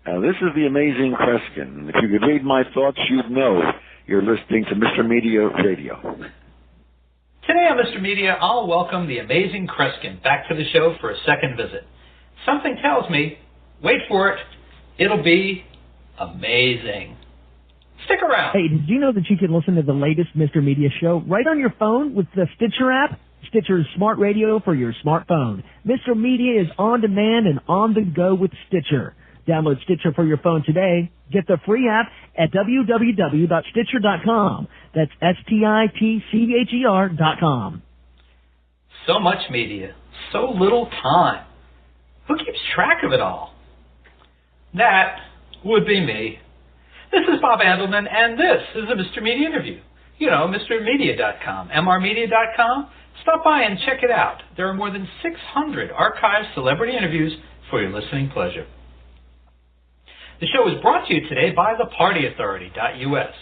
This is the Amazing Kreskin. If you could read my thoughts, you'd know you're listening to Mr. Media Radio. Today on Mr. Media, I'll welcome the Amazing Kreskin back to the show for a second visit. Something tells me, wait for it, it'll be amazing. Stick around. Hey, did you know that you can listen to the latest Mr. Media show right on your phone with the Stitcher app? Stitcher's smart radio for your smartphone. Mr. Media is on demand and on the go with Stitcher. Download Stitcher for your phone today. Get the free app at www.stitcher.com. That's STITCHER.com. So much media, so little time. Who keeps track of it all? That would be me. This is Bob Andelman, and this is a Mr. Media interview. You know, MrMedia.com, MRMedia.com. Stop by and check it out. There are more than 600 archived celebrity interviews for your listening pleasure. The show is brought to you today by thepartyauthority.us.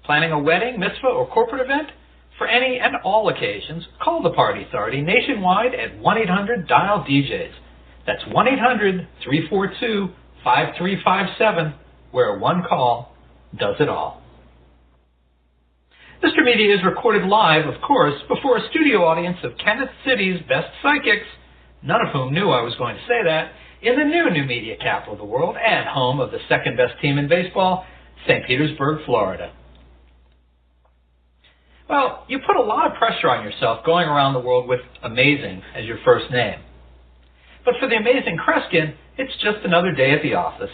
Planning a wedding, mitzvah, or corporate event? For any and all occasions, call the Party Authority nationwide at 1-800-DIAL-DJs. That's 1-800-342-5357, where one call does it all. Mr. Media is recorded live, of course, before a studio audience of Kenneth City's best psychics, none of whom knew I was going to say that, in the new media capital of the world and home of the second best team in baseball, St. Petersburg, Florida. Well, you put a lot of pressure on yourself going around the world with Amazing as your first name. But for the Amazing Kreskin, it's just another day at the office.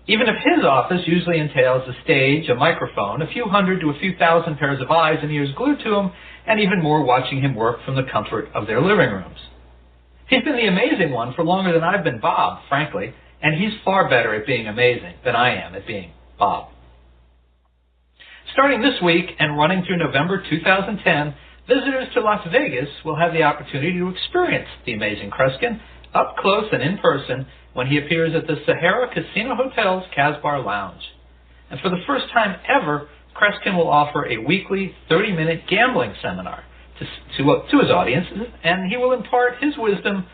Even if his office usually entails a stage, a microphone, a few hundred to a few thousand pairs of eyes and ears glued to him, and even more watching him work from the comfort of their living rooms. He's been the amazing one for longer than I've been Bob, frankly, and he's far better at being amazing than I am at being Bob. Starting this week and running through November 2010, visitors to Las Vegas will have the opportunity to experience the Amazing Kreskin up close and in person when he appears at the Sahara Casino Hotel's Casbar Lounge. And for the first time ever, Kreskin will offer a weekly 30-minute gambling seminar to his audience, and he will impart his wisdom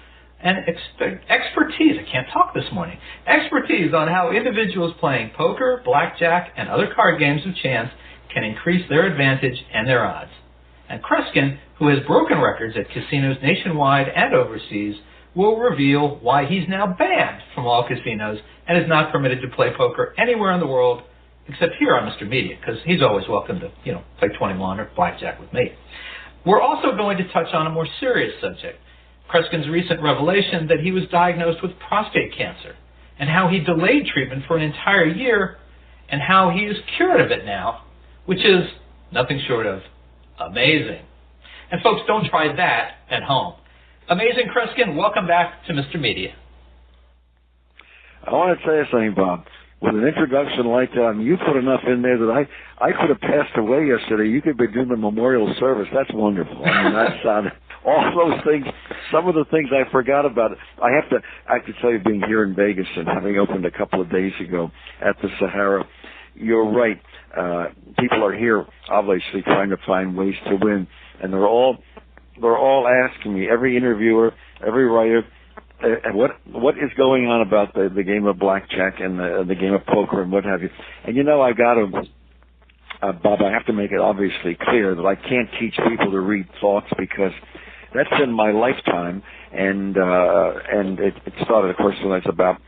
and expertise, I can't talk this morning, expertise on how individuals playing poker, blackjack, and other card games of chance can increase their advantage and their odds. And Kreskin, who has broken records at casinos nationwide and overseas, will reveal why he's now banned from all casinos and is not permitted to play poker anywhere in the world except here on Mr. Media, because he's always welcome to, play 21 or blackjack with me. We're also going to touch on a more serious subject, Kreskin's recent revelation that he was diagnosed with prostate cancer, and how he delayed treatment for an entire year, and how he is cured of it now, which is nothing short of amazing. And folks, don't try that at home. Amazing Kreskin, welcome back to Mr. Media. I want to tell you something, Bob. With an introduction like that, you put enough in there that I could have passed away yesterday. You could be doing the memorial service. That's wonderful. I mean, that's all those things. Some of the things I forgot about. I have to tell you, being here in Vegas and having opened a couple of days ago at the Sahara, you're right. People are here, obviously, trying to find ways to win, and they're all asking me, every interviewer, every writer, what is going on about the game of blackjack and the game of poker and what have you. And I got to, Bob, I have to make it obviously clear that I can't teach people to read thoughts, because that's in my lifetime, and it started, of course, when I was about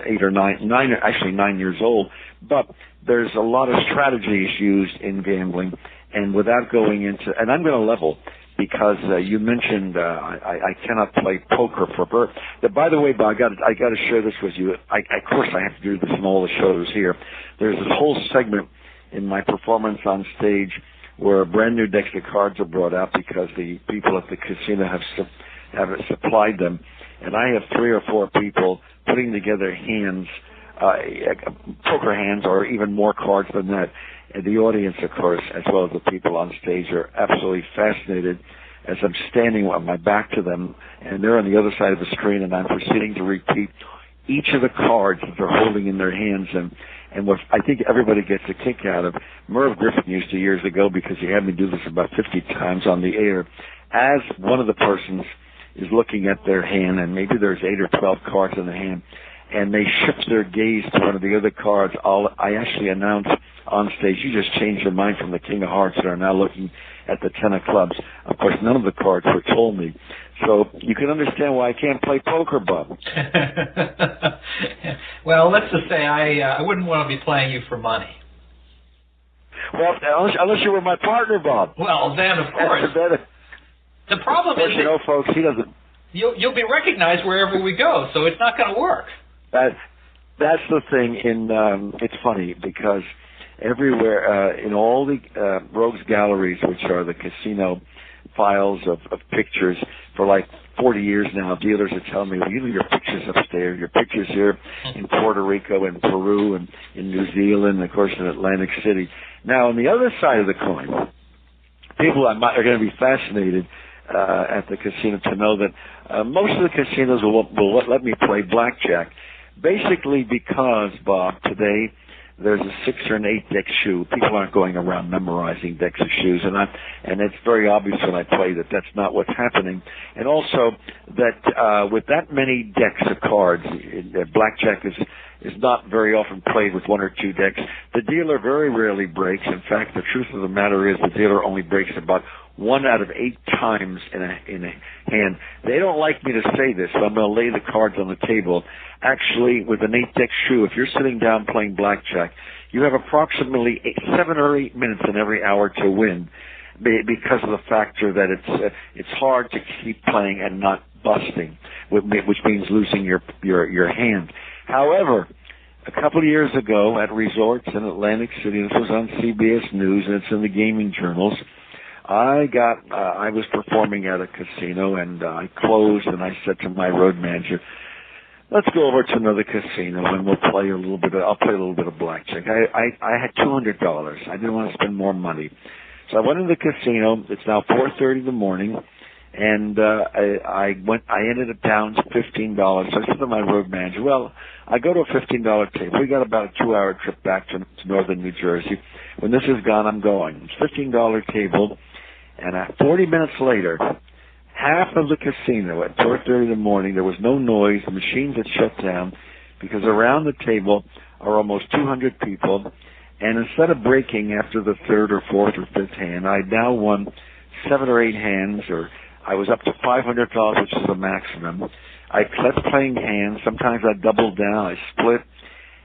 8 or 9 years old. But there's a lot of strategies used in gambling, and without going into, and I'm going to level, because you mentioned I cannot play poker for birth. By the way, Bob, I got to share this with you. Of course, I have to do this in all the shows here. There's this whole segment in my performance on stage where brand new decks of cards are brought out because the people at the casino have supplied them, and I have 3 or 4 people putting together hands, poker hands, or even more cards than that. And the audience, of course, as well as the people on stage, are absolutely fascinated as I'm standing with my back to them, and they're on the other side of the screen, and I'm proceeding to repeat each of the cards that they're holding in their hands. And what I think everybody gets a kick out of, Merv Griffin used to years ago, because he had me do this about 50 times on the air, as one of the persons is looking at their hand, and maybe there's 8 or 12 cards in the hand, and they shift their gaze to one of the other cards, I actually announce on stage, you just changed your mind from the King of Hearts and are now looking at the Ten of Clubs. Of course, none of the cards were told me. So you can understand why I can't play poker, Bob. Well, let's just say I wouldn't want to be playing you for money. Well, unless you were my partner, Bob. Well, then, of course. The problem is, you know, folks, he doesn't. You'll be recognized wherever we go, so it's not going to work. That's the thing. It's funny because everywhere in all the rogues galleries, which are the casino files of pictures for like 40 years now, dealers are telling me, well, you leave your pictures upstairs, your pictures here in Puerto Rico and Peru and in New Zealand, and of course in Atlantic City. Now, on the other side of the coin, people are going to be fascinated at the casino to know that most of the casinos will let me play blackjack, basically because, Bob, today there's a 6 or an 8 deck shoe. People aren't going around memorizing decks of shoes, and it's very obvious when I play that that's not what's happening. And also that with that many decks of cards, blackjack is not very often played with 1 or 2 decks. The dealer very rarely breaks. In fact, the truth of the matter is the dealer only breaks about 1 out of 8 times in a hand. They don't like me to say this, so I'm going to lay the cards on the table. Actually, with an 8-deck shoe, if you're sitting down playing blackjack, you have approximately 7 or 8 minutes in every hour to win, because of the factor that it's hard to keep playing and not busting, which means losing your hand. However, a couple of years ago at resorts in Atlantic City, this was on CBS News and it's in the gaming journals, I was performing at a casino and I closed and I said to my road manager, let's go over to another casino and I'll play a little bit of blackjack. I had $200. I didn't want to spend more money. So I went to the casino. It's now 4:30 in the morning, and I ended up down to $15. So I said to my road manager, well, I go to a $15 table. We got about a 2-hour trip back to northern New Jersey. When this is gone, I'm going. It's $15 table, and 40 minutes later, half of the casino at 4:30 in the morning, there was no noise. The machines had shut down because around the table are almost 200 people. And instead of breaking after the 3rd or 4th or 5th hand, I now won 7 or 8 hands, or I was up to $500, which is the maximum. I kept playing hands. Sometimes I doubled down. I split.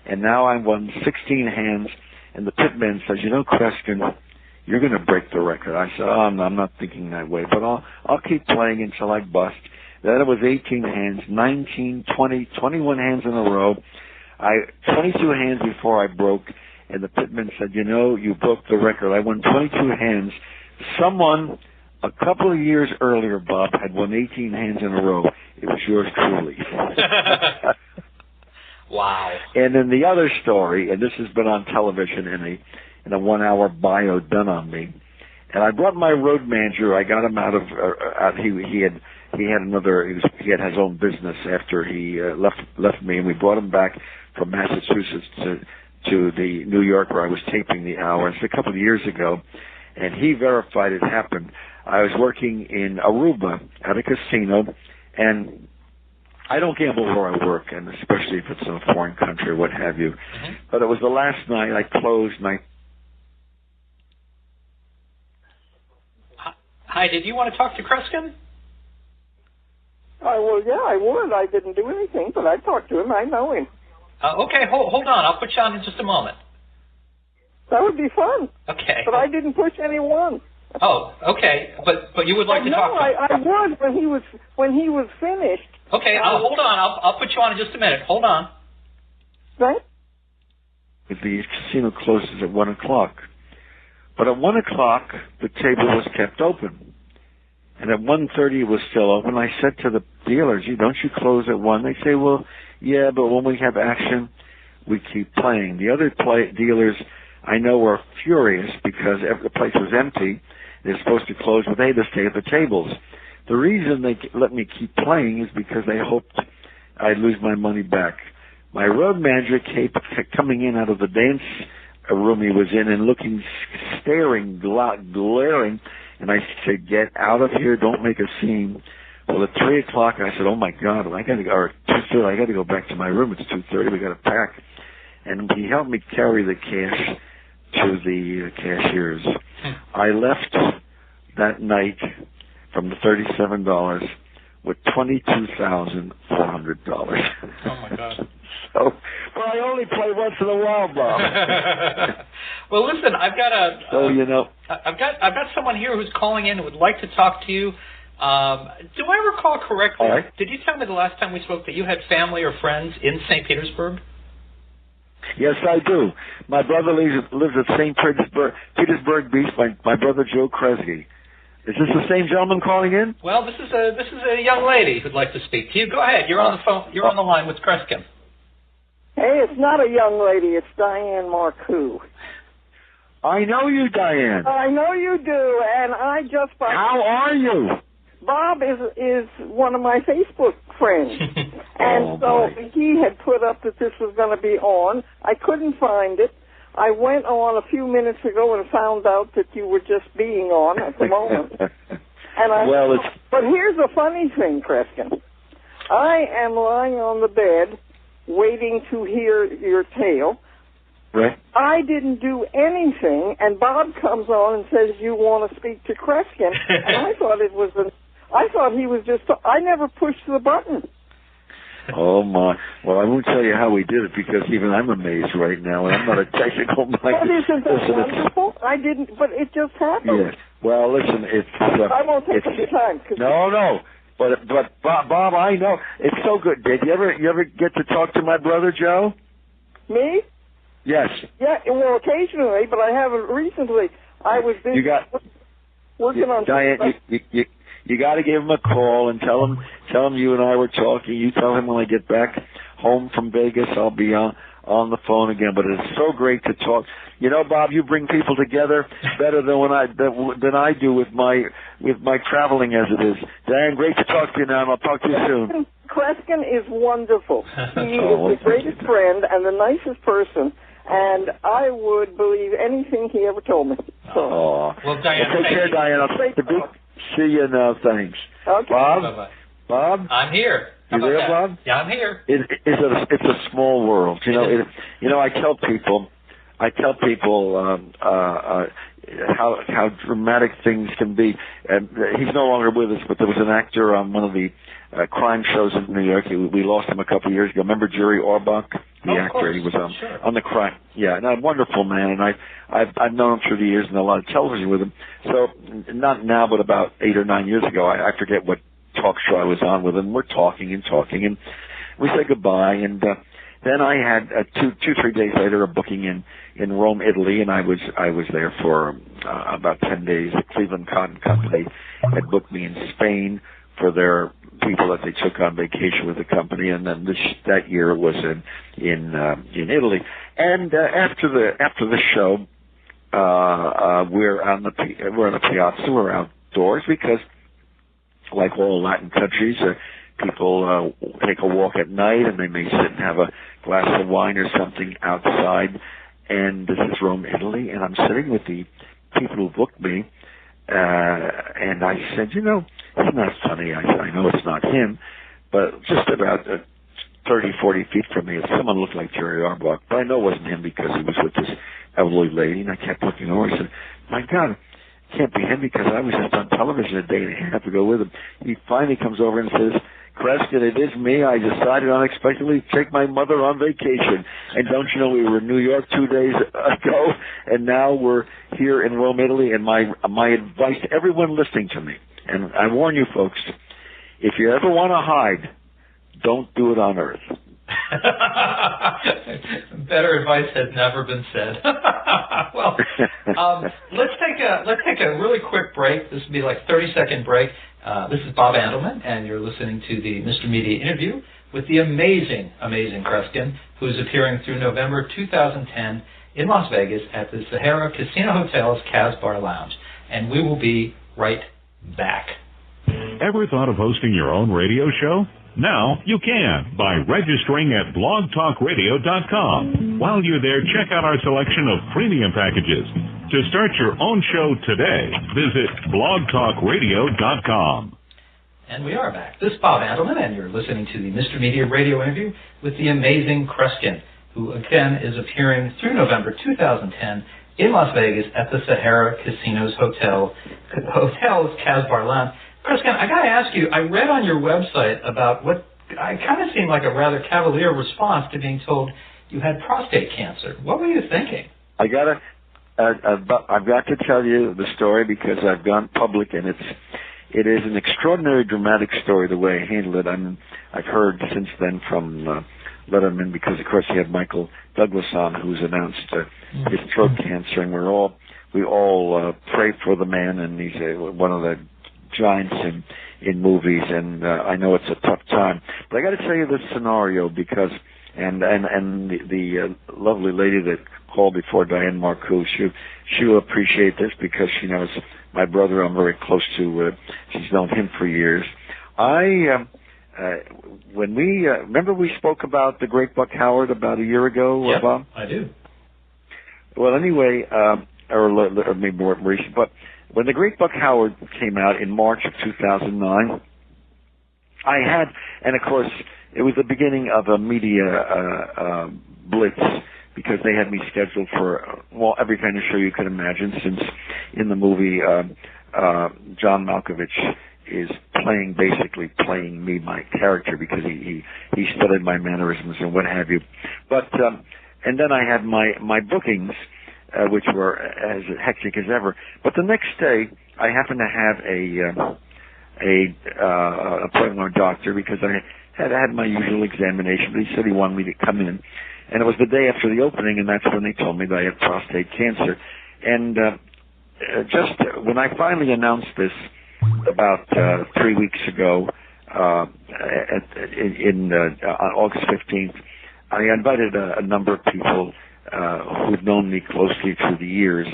And now I won 16 hands. And the pitman says, you know, Kreskin, you're going to break the record. I said, oh, no, I'm not thinking that way, but I'll keep playing until I bust. Then it was 18 hands, 19, 20, 21 hands in a row. 22 hands before I broke. And the pitman said, you know, you broke the record. I won 22 hands. Someone a couple of years earlier, Bob, had won 18 hands in a row. It was yours truly. Wow. And then the other story, and this has been on television in a 1-hour bio done on me. And I brought my road manager. I got him out of he had his own business after he left me, and we brought him back from Massachusetts to the New York where I was taping the hour. It's a couple of years ago, and he verified it happened. I was working in Aruba at a casino, and I don't gamble where I work, and especially if it's in a foreign country or what have you. Mm-hmm. But it was the last night I closed, and Hi, did you want to talk to Kreskin? Well, yeah, I would. I didn't do anything, but I talked to him. I know him. Okay, hold on. I'll put you on in just a moment. That would be fun. Okay. But I didn't push anyone. Oh, okay. But you would like to talk to him? No, I would when he was finished. Okay, hold on. I'll put you on in just a minute. Hold on. Right? The casino closes at 1 o'clock. But at 1 o'clock, the table was kept open. And at 1:30, it was still open. I said to the dealers, don't you close at 1? They say, well, yeah, but when we have action, we keep playing. The other dealers I know were furious because the place was empty. They're supposed to close, but they had to stay at the tables. The reason they let me keep playing is because they hoped I'd lose my money back. My road manager kept coming in out of the dance room he was in and looking, staring, glaring, and I said, get out of here, don't make a scene. Well, at 3 o'clock, I said, "Oh my God, I got to go." Or 2:30, I got to go back to my room. It's 2:30. We got to pack. And he helped me carry the cash to the cashiers. I left that night from the $37 with $22,400. Oh my God! So, well, I only play once in a while, Bob. Well, listen, I've got I've got someone here who's calling in who would like to talk to you. Do I recall correctly? All right. Did you tell me the last time we spoke that you had family or friends in St. Petersburg? Yes, I do. My brother lives at St. Petersburg Beach. My brother Joe Kreskin. Is this the same gentleman calling in? Well, this is a young lady who'd like to speak to you. Go ahead. You're on the phone. You're on the line with Kreskin. Hey, it's not a young lady. It's Diane Marcoux. I know you, Diane. I know you do, and I just... How are you? Bob is one of my Facebook friends, and he had put up that this was going to be on. I couldn't find it. I went on a few minutes ago and found out that you were just being on at the moment. And but here's the funny thing, Kreskin. I am lying on the bed waiting to hear your tale. Right. I didn't do anything, and Bob comes on and says, "You want to speak to Kreskin?" And I thought he was just... I never pushed the button. Oh, my. Well, I won't tell you how we did it because even I'm amazed right now, and I'm not a technical mind. But isn't that wonderful? I didn't, but it just happened. Yes. Well, listen, it's... I won't take up your time. No. But Bob, I know. It's so good. Did you ever get to talk to my brother, Joe? Me? Yes. Yeah, well, occasionally, but I haven't recently. I was busy working on... Diane, you got to give him a call and tell him you and I were talking. You tell him when I get back home from Vegas, I'll be on the phone again. But it's so great to talk. You know, Bob, you bring people together better than I do with my traveling as it is. Diane, great to talk to you now, and I'll talk to you soon. Kreskin is wonderful. He is the greatest friend and the nicest person, and I would believe anything he ever told me. So. Well, Diane, take care, Diane. I'll see you now. Thanks. Okay. Bob? Bye-bye. Bob? I'm here. You there, Bob? Yeah, I'm here. It's a small world. You know, I tell people how dramatic things can be. And he's no longer with us, but there was an actor on one of the crime shows in New York. We lost him a couple of years ago. Remember Jerry Orbach, the actor? Course. He was on the crime. Yeah, and a wonderful man. And I've known him through the years and a lot of television with him. So not now, but about 8 or 9 years ago, I forget what talk show I was on with him. We're talking, and we said goodbye. And then I had 2-3 days later a booking in Rome, Italy, and I was there for about 10 days. The Cleveland Cotton Company had booked me in Spain for their people that they took on vacation with the company, and then that year it was in Italy. And after the show, we're on the piazza, we're outdoors because, like all Latin countries, people take a walk at night, and they may sit and have a glass of wine or something outside. And this is Rome, Italy, and I'm sitting with the people who booked me, and I said, isn't that funny? I know it's not him, but just about 30, 40 feet from me, someone looked like Jerry Orbach, but I know it wasn't him because he was with this elderly lady, and I kept looking over. I said, my God, it can't be him because I was just on television a day and a half ago with him. He finally comes over and says, Kreskin, it is me. I decided unexpectedly to take my mother on vacation. And don't you know, we were in New York 2 days ago, and now we're here in Rome, Italy. And my advice to everyone listening to me, and I warn you folks, if you ever want to hide, don't do it on Earth. Better advice has never been said. Well, let's take a really quick break. This will be like a 30-second break. This is Bob Andelman, and you're listening to the Mr. Media interview with the amazing Kreskin, who is appearing through November 2010 in Las Vegas at the Sahara Casino Hotel's Casbar Lounge. And we will be right back. Ever thought of hosting your own radio show? Now you can by registering at blogtalkradio.com. While you're there, check out our selection of premium packages. To start your own show today, visit blogtalkradio.com. And we are back. This is Bob Andelman, and you're listening to the Mr. Media radio interview with the Amazing Kreskin, who again is appearing through November 2010 in Las Vegas at the Sahara Casinos Hotel's Casbar Lounge. Kreskin, I got to ask you, I read on your website about what I kind of seemed like a rather cavalier response to being told you had prostate cancer. What were you thinking? I've got to tell you the story because I've gone public, and it is an extraordinary, dramatic story the way I handled it. I've heard since then from Letterman, because of course he had Michael Douglas on, who's announced his throat cancer, and we all pray for the man, and he's one of the giants in movies, and I know it's a tough time. But I got to tell you this scenario because, and the lovely lady that called before, Diane Marcoux, she'll appreciate this because she knows my brother. I'm very close to. She's known him for years. When we remember we spoke about the Great Buck Howard about a year ago, yep, Bob? I do. Well, anyway, or maybe more recent, but when the Great Buck Howard came out in March of 2009, I had, and of course, it was the beginning of a media blitz, because they had me scheduled for, every kind of show you could imagine, since in the movie, John Malkovich is basically playing me, my character, because he studied my mannerisms and what have you. But, and then I had my bookings, which were as hectic as ever. But the next day, I happened to have a appointment with a doctor, because I had my usual examination, but he said he wanted me to come in. And it was the day after the opening, and that's when they told me that I had prostate cancer. And just when I finally announced this about 3 weeks ago, on August 15th, I invited a number of people who've known me closely through the years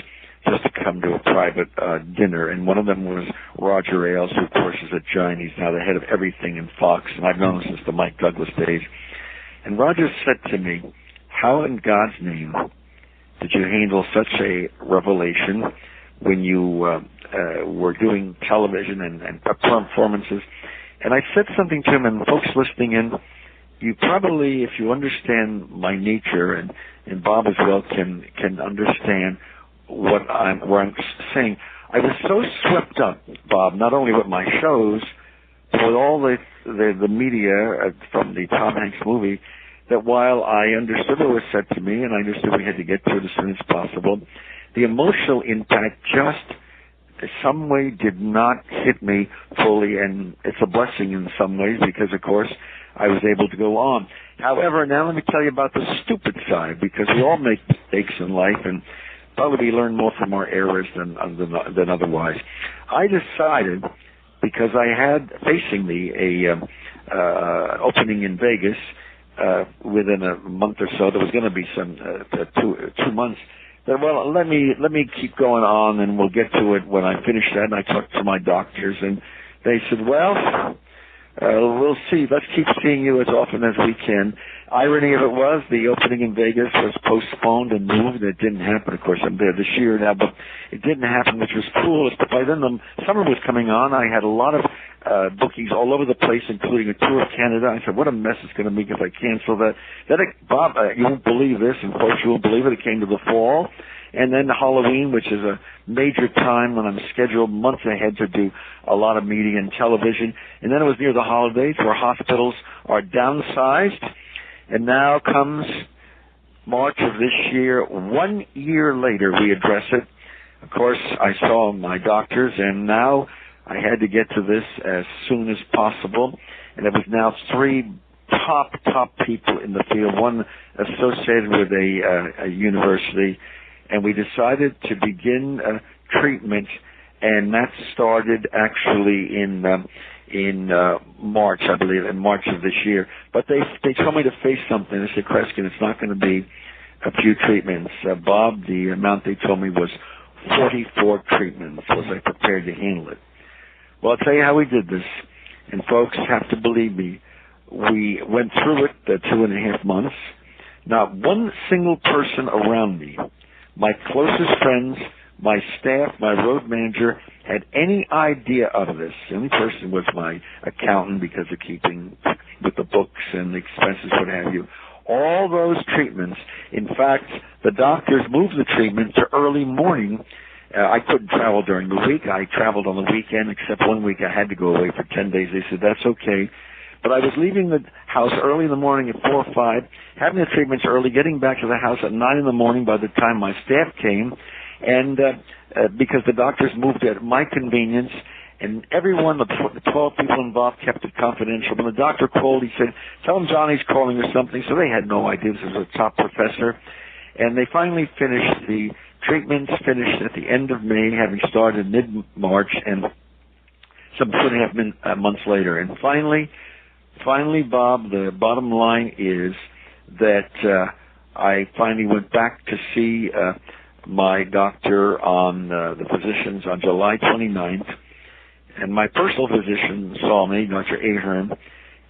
just to come to a private dinner. And one of them was Roger Ailes, who, of course, is a giant. He's now the head of everything in Fox, and I've known him since the Mike Douglas days. And Roger said to me, "How in God's name did you handle such a revelation when you were doing television and performances?" And I said something to him, and folks listening in, you probably, if you understand my nature, and Bob as well can understand where I'm saying. I was so swept up, Bob, not only with my shows, but with all the media from the Tom Hanks movie, that while I understood what was said to me, and I understood we had to get to it as soon as possible, the emotional impact just in some way did not hit me fully, and it's a blessing in some ways because, of course, I was able to go on. However, now let me tell you about the stupid side, because we all make mistakes in life, and probably learn more from our errors than otherwise. I decided, because I had facing me a opening in Vegas within a month or so, there was going to be some 2 months. Then, well, let me keep going on, and we'll get to it when I finish that. And I talked to my doctors, and they said, "Well, we'll see. Let's keep seeing you as often as we can." Irony of it was, the opening in Vegas was postponed and moved. It didn't happen. Of course, I'm there this year now, but it didn't happen, which was cool. But by then, the summer was coming on. I had a lot of bookings all over the place, including a tour of Canada. I said, what a mess it's going to make if I cancel that. Then, Bob, you won't believe this, and folks, you won't believe it. It came to the fall. And then Halloween, which is a major time when I'm scheduled months ahead to do a lot of media and television. And then it was near the holidays where hospitals are downsized. And now comes March of this year. 1 year later, we address it. Of course, I saw my doctors, and now I had to get to this as soon as possible. And it was now 3 top people in the field, one associated with a university. And we decided to begin treatment, and that started actually in March, I believe, in March of this year. But they told me to face something. They said, "Kreskin, it's not going to be a few treatments." Bob, the amount they told me was 44 treatments. Was I prepared to handle it? Well, I'll tell you how we did this. And folks have to believe me. We went through it 2.5 months. Not one single person around me, my closest friends, my staff, my road manager, had any idea of this. The only person was my accountant because of keeping with the books and the expenses, what have you. All those treatments, in fact, the doctors moved the treatment to early morning. I couldn't travel during the week. I traveled on the weekend, except one week I had to go away for 10 days. They said, that's okay. But I was leaving the house early in the morning at 4 or 5, having the treatments early, getting back to the house at 9 in the morning by the time my staff came, and because the doctors moved at my convenience, and everyone, the 12 people involved, kept it confidential. When the doctor called, he said, tell him Johnny's calling or something. So they had no idea. This was a top professor. And they finally finished the treatments, finished at the end of May, having started mid-March, and some 2.5 months later. And finally, Bob, the bottom line is that I finally went back to see my doctor on the physicians on July 29th. And my personal physician saw me, Dr. Ahern,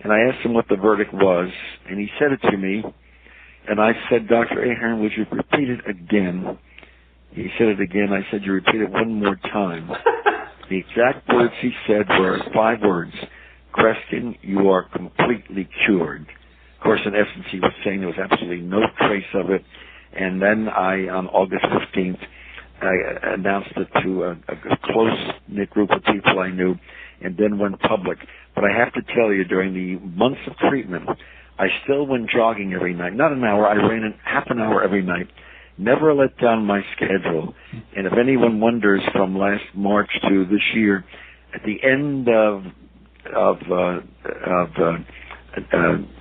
and I asked him what the verdict was, and he said it to me, and I said, Dr. Ahern, would you repeat it again? He said it again. I said, you repeat it one more time. The exact words he said were 5 words. Kreskin, you are completely cured. Of course, in essence, he was saying there was absolutely no trace of it. And then on August 15th, I announced it to a close-knit group of people I knew, and then went public. But I have to tell you, during the months of treatment, I still went jogging every night. Not an hour. I ran half an hour every night. Never let down my schedule. And if anyone wonders, from last March to this year, at the end of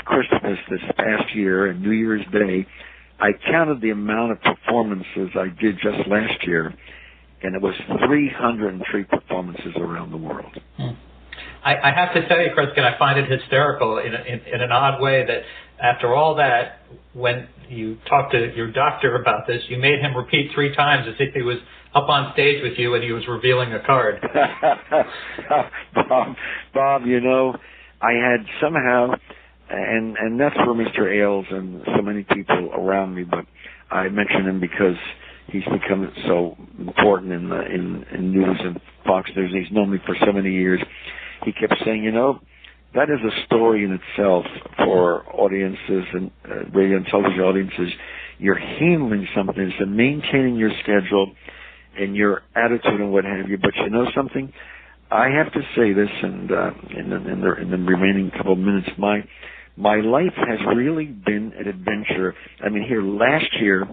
Christmas this past year and New Year's Day, I counted the amount of performances I did just last year, and it was 303 performances around the world. I have to tell you, Kreskin, I find it hysterical in an odd way that after all that, when you talked to your doctor about this, you made him repeat 3 times as if he was up on stage with you and he was revealing a card. Bob, you know, I had somehow... And that's for Mr. Ailes and so many people around me, but I mention him because he's become so important in news and Fox News. He's known me for so many years. He kept saying, you know, that is a story in itself for audiences and radio and television audiences. You're handling something, it's maintaining your schedule and your attitude and what have you. But you know something? I have to say this, and in the remaining couple of minutes, my life has really been an adventure. I mean, here last year,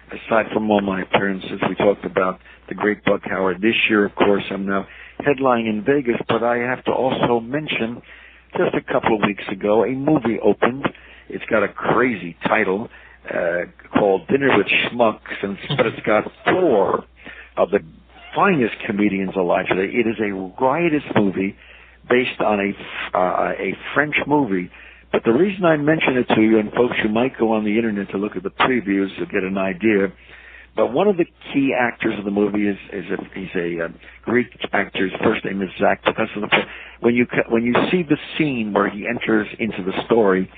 aside from all my appearances, we talked about the great Buck Howard. This year, of course, I'm now headlining in Vegas, but I have to also mention, just a couple of weeks ago, a movie opened. It's got a crazy title called Dinner with Schmucks, but it's got 4 of the finest comedians alive today. It is a riotous movie based on a French movie. But the reason I mention it to you, and folks, you might go on the internet to look at the previews to get an idea, but one of the key actors of the movie he's a Greek actor. His first name is Zach. When you see the scene where he enters into the story,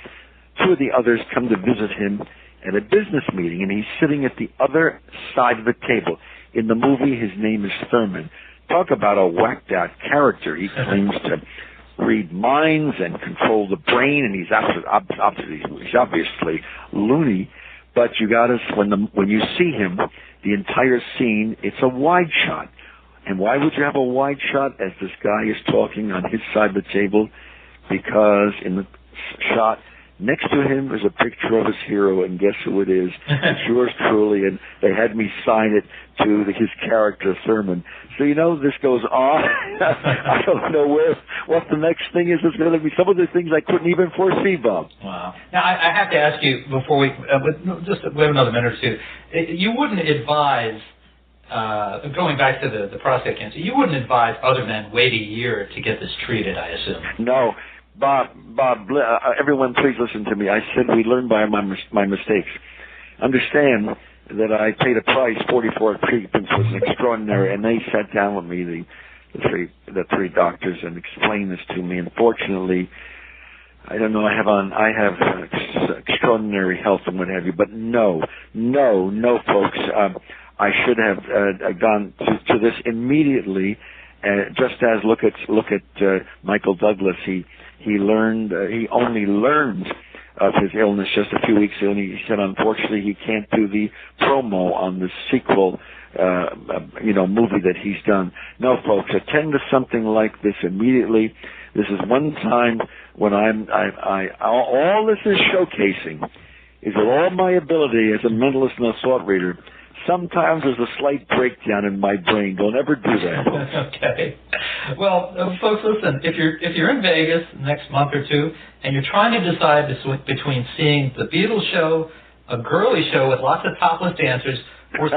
2 of the others come to visit him at a business meeting, and he's sitting at the other side of the table. In the movie, his name is Thurman. Talk about a whacked-out character. He claims to read minds and control the brain, and he's obviously loony. But you got us when you see him, the entire scene, it's a wide shot. And why would you have a wide shot as this guy is talking on his side of the table? Because in the shot next to him is a picture of his hero, and guess who it is? It's yours truly, and they had me sign it to his character, Thurman. So, you know, this goes on. I don't know what the next thing is. It's going to be some of the things I couldn't even foresee, Bob. Wow. Now, I have to ask you before we have another minute or two. You wouldn't advise, going back to the prostate cancer, you wouldn't advise other men wait a year to get this treated, I assume. No. Bob, everyone, please listen to me. I said we learn by my mistakes. Understand that I paid a price. 44 treatments was extraordinary, and they sat down with me, the 3 doctors, and explained this to me. Unfortunately, I don't know. I have extraordinary health and what have you, but no, folks. I should have gone to this immediately. Just as look at Michael Douglas, he only learned of his illness just a few weeks ago, and he said unfortunately he can't do the promo on the sequel movie that he's done. No, folks, attend to something like this immediately. This is one time when all this is showcasing is that all my ability as a mentalist and a thought reader, sometimes there's a slight breakdown in my brain. Don't ever do that. Okay. Well, folks, listen, if you're in Vegas next month or two and you're trying to decide between seeing the Beatles show, a girly show with lots of topless dancers, or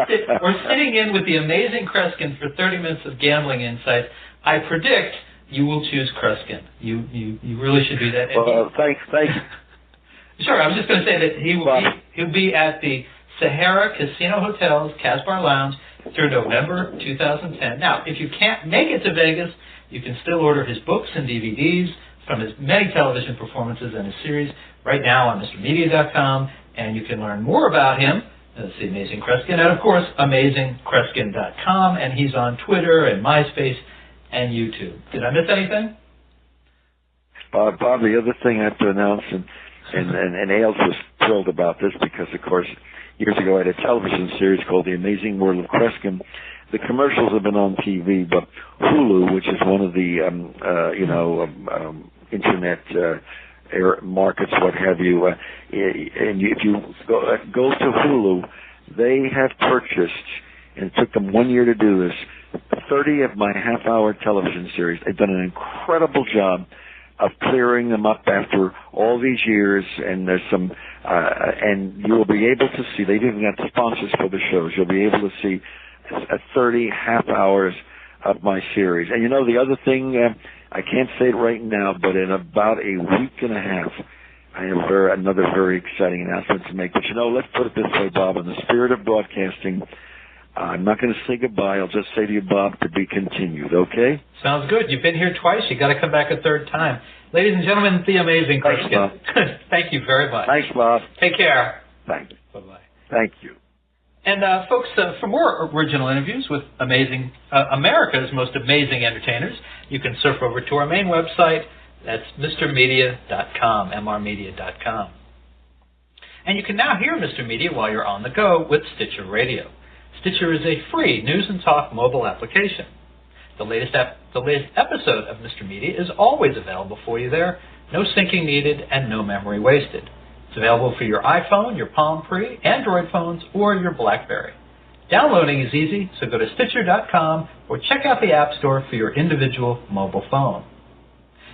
sitting in with the Amazing Kreskin for 30 minutes of gambling insights, I predict you will choose Kreskin. You really should do that. Well, thanks. Sure, I was just going to say that he'll be at the Sahara Casino Hotel's Casbar Lounge through November 2010. Now, if you can't make it to Vegas, you can still order his books and DVDs from his many television performances and his series right now on MrMedia.com, and you can learn more about him. That's the Amazing Kreskin, and of course, AmazingKreskin.com, and he's on Twitter and MySpace and YouTube. Did I miss anything? Bob, the other thing I have to announce, and Ailes was thrilled about this because, of course, years ago I had a television series called The Amazing World of Kreskin. The commercials have been on TV, but Hulu, which is one of the internet markets, what have you, and if you go to Hulu, they have purchased, and it took them 1 year to do this, 30 of my half-hour television series. They've done an incredible job of clearing them up after all these years, and there's some, and you will be able to see, they've even got sponsors for the shows, you'll be able to see 30 half hours of my series. And the other thing, I can't say it right now, but in about a week and a half, I have another very exciting announcement to make. But let's put it this way, Bob, in the spirit of broadcasting, I'm not going to say goodbye. I'll just say to you, Bob, to be continued, okay? Sounds good. You've been here twice. You've got to come back a third time. Ladies and gentlemen, the Amazing Kreskin. Thank you very much. Thanks, Bob. Take care. Thanks. Bye-bye. Thank you. And, folks, for more original interviews with America's most amazing entertainers, you can surf over to our main website. That's MrMedia.com, MRmedia.com. And you can now hear Mr. Media while you're on the go with Stitcher Radio. Stitcher is a free news and talk mobile application. The latest episode of Mr. Media is always available for you there. No syncing needed and no memory wasted. It's available for your iPhone, your Palm Pre, Android phones, or your BlackBerry. Downloading is easy, so go to Stitcher.com or check out the App Store for your individual mobile phone.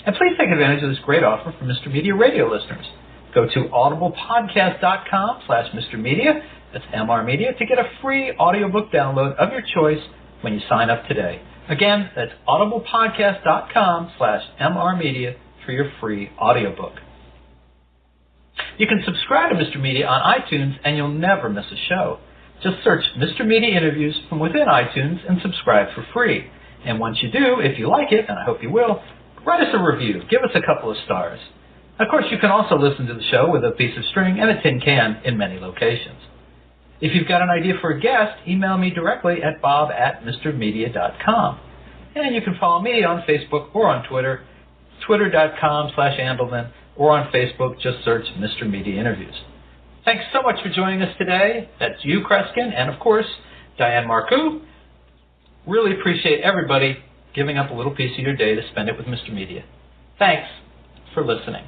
And please take advantage of this great offer for Mr. Media radio listeners. Go to audiblepodcast.com/Mr. Media, that's MR Media, to get a free audiobook download of your choice when you sign up today. Again, that's audiblepodcast.com/MR Media for your free audiobook. You can subscribe to Mr. Media on iTunes and you'll never miss a show. Just search Mr. Media Interviews from within iTunes and subscribe for free. And once you do, if you like it, and I hope you will, write us a review. Give us a couple of stars. Of course, you can also listen to the show with a piece of string and a tin can in many locations. If you've got an idea for a guest, email me directly at bob@mrmedia.com. And you can follow me on Facebook or on Twitter, twitter.com/Andelman, or on Facebook, just search Mr. Media Interviews. Thanks so much for joining us today. That's you, Kreskin, and of course, Diane Marcoux. Really appreciate everybody giving up a little piece of your day to spend it with Mr. Media. Thanks for listening.